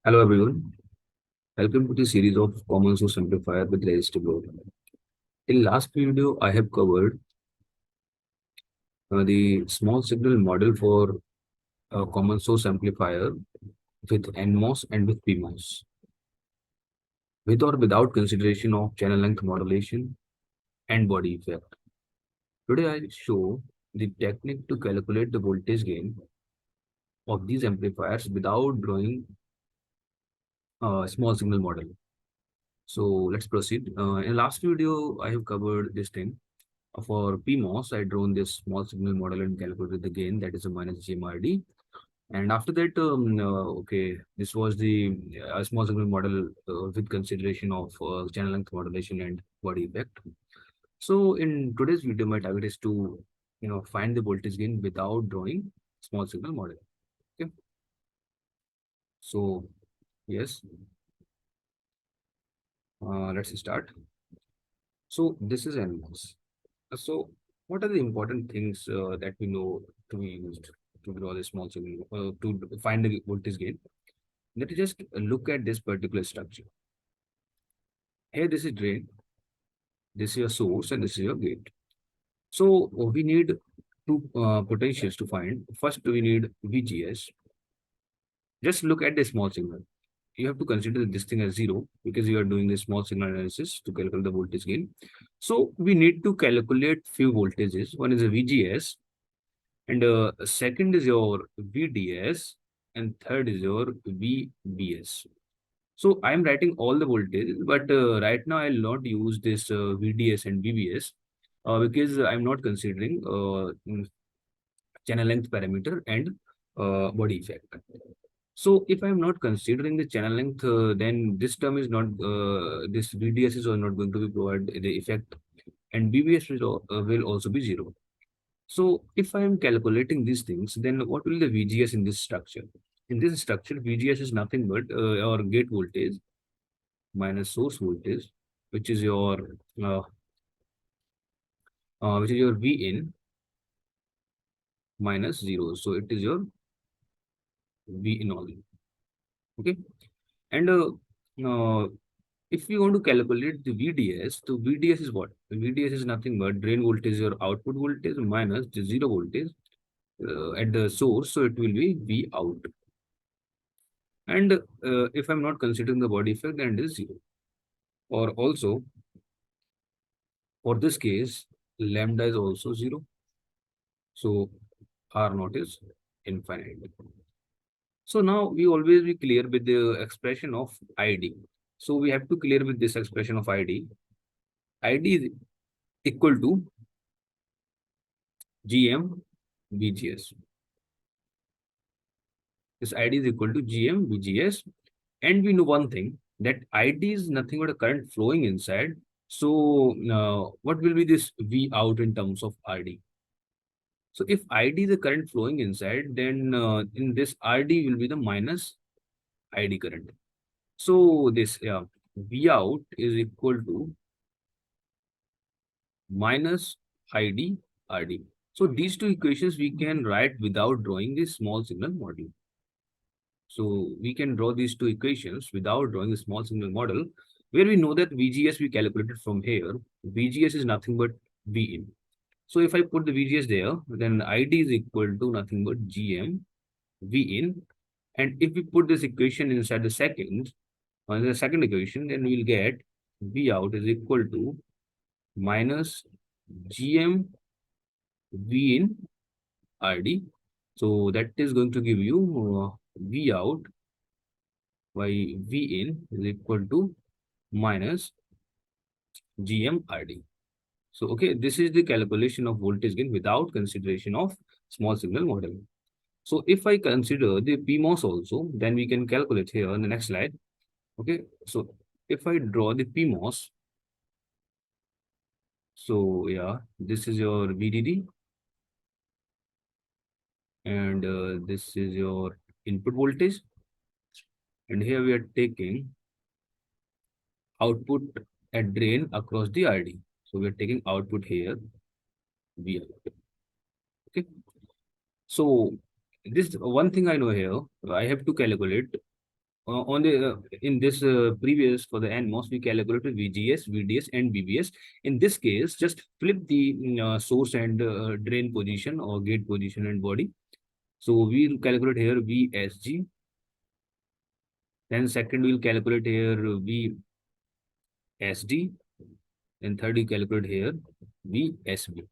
Hello everyone, welcome to the series of common source amplifier with resistive load. In last video, I have covered the small signal model for a common source amplifier with NMOS and with PMOS, with or without consideration of channel length modulation and body effect. Today I show the technique to calculate the voltage gain of these amplifiers without drawing a small signal model. So let's proceed. In last video, I have covered this thing. For PMOS, I drawn this small signal model and calculated the gain, that is a minus GMRD. And after that, okay, this was the small signal model with consideration of channel length modulation and body effect. So in today's video, my target is to find the voltage gain without drawing small signal model. Okay. So yes, let's start. So this is NMOS. So what are the important things that we know to be used to draw the small signal to find the voltage gain? Let us just look at this particular structure. Here, this is drain, this is your source, and this is your gate. So we need two potentials to find. First, we need VGS. Just look at the small signal. You have to consider this thing as zero because you are doing the small signal analysis to calculate the voltage gain. So we need to calculate few voltages. One is a VGS, and second is your VDS, and third is your VBS. So I'm writing all the voltage, but right now I'll not use this VDS and VBS because I'm not considering channel length parameter and body effect. So if I'm not considering the channel length, then this term is not, this VDS is not going to be provide the effect, and VBS will also be zero. So if I am calculating these things, then what will the VGS in this structure? In this structure, VGS is nothing but our gate voltage minus source voltage, which is your uh, V in minus zero. So it is your V in all. Okay, and if we want to calculate the VDS, so VDS is what? VDS is nothing but drain voltage or output voltage minus the zero voltage at the source. So it will be V out. And if I'm not considering the body effect, then it is zero. Or also, for this case, lambda is also zero. So R naught is infinite. So now we always be clear with the expression of ID. So we have to clear with this expression of ID. ID is equal to GM VGS. This ID is equal to GM VGS. And we know one thing, that ID is nothing but a current flowing inside. So what will be this V out in terms of RD? So if ID is the current flowing inside, then in this RD will be the minus ID current. So this V out is equal to minus ID RD. So these two equations we can write without drawing this small signal model. So we can draw these two equations without drawing a small signal model, where we know that VGS we calculated from here. VGS is nothing but V in. So if I put the VGS there, then ID is equal to nothing but GM V in. And if we put this equation inside the second equation, then we'll get V out is equal to minus GM V in RD. So that is going to give you V out by V in is equal to minus GM RD. So, okay, this is the calculation of voltage gain without consideration of small signal model. So, if I consider the PMOS also, then we can calculate here on the next slide. Okay, so if I draw the PMOS, so yeah, this is your VDD, and this is your input voltage, and here we are taking output at drain across the RD. So we are taking output here, V out. Okay. So this one thing I know here, I have to calculate on the in this previous for the NMOS, we calculated VGS, VDS, and VBS. In this case, just flip the source and drain position or gate position and body. So we'll calculate here VSG. Then second, we'll calculate here VSD. Then third, we calculate here VSB.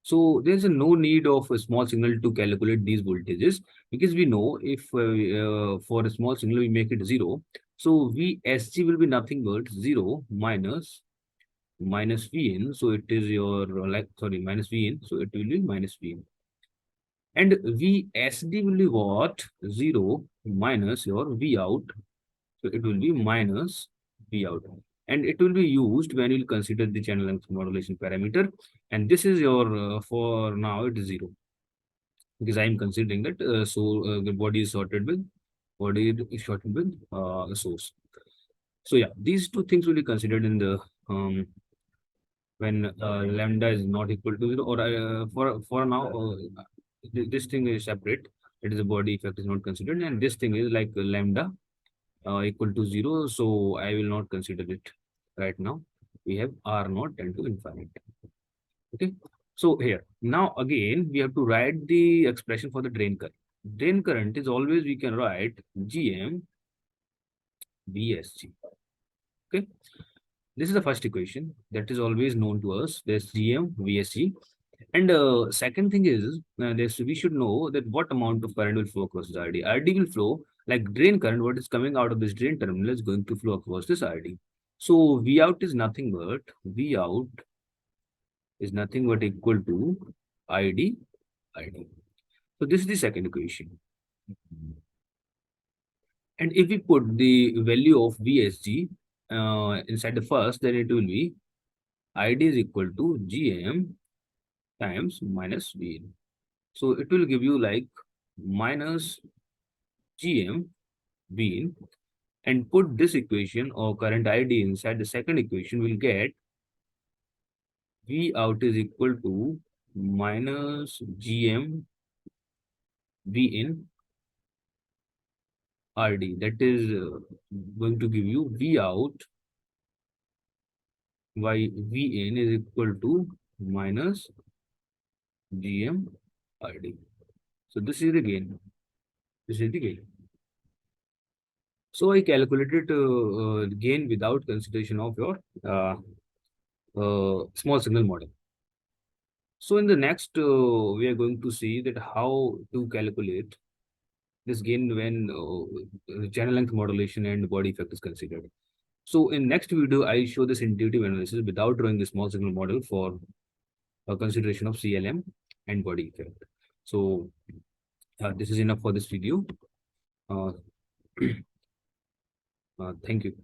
So there's no need of a small signal to calculate these voltages, because we know if for a small signal we make it 0, so VSG will be nothing but 0 minus Vin. So it is your minus Vin. So it will be minus Vin. And VSD will be what? 0 minus your V out. So it will be minus V out. And it will be used when you consider the channel length modulation parameter. And this is your, for now, it is 0. Because I am considering that, the body is shorted with a source. So yeah, these two things will be considered in the, when lambda is not equal to 0, or for now, this thing is separate. It is a body effect is not considered. And this thing is like lambda equal to 0. So I will not consider it right now. We have R naught tend to infinite. Okay. So here, now again, we have to write the expression for the drain current. Drain current is always, we can write GM VSG. Okay. This is the first equation that is always known to us. There's GM VSG. And second thing is, we should know that what amount of current will flow across this RD. RD will flow like drain current. What is coming out of this drain terminal is going to flow across this RD. So V out is nothing but equal to ID. So this is the second equation. And if we put the value of VSG inside the first, then it will be ID is equal to GM times minus V. So it will give you like minus GM V, and put this equation or current ID inside the second equation, will get V out is equal to minus GM V in RD. That is going to give you V out by V in is equal to minus GM RD. So this is the gain. This is the gain. So I calculated gain without consideration of your small signal model. So in the next, we are going to see that how to calculate this gain when channel length modulation and body effect is considered. So in next video, I show this intuitive analysis without drawing the small signal model for consideration of CLM and body effect. So this is enough for this video. Thank you.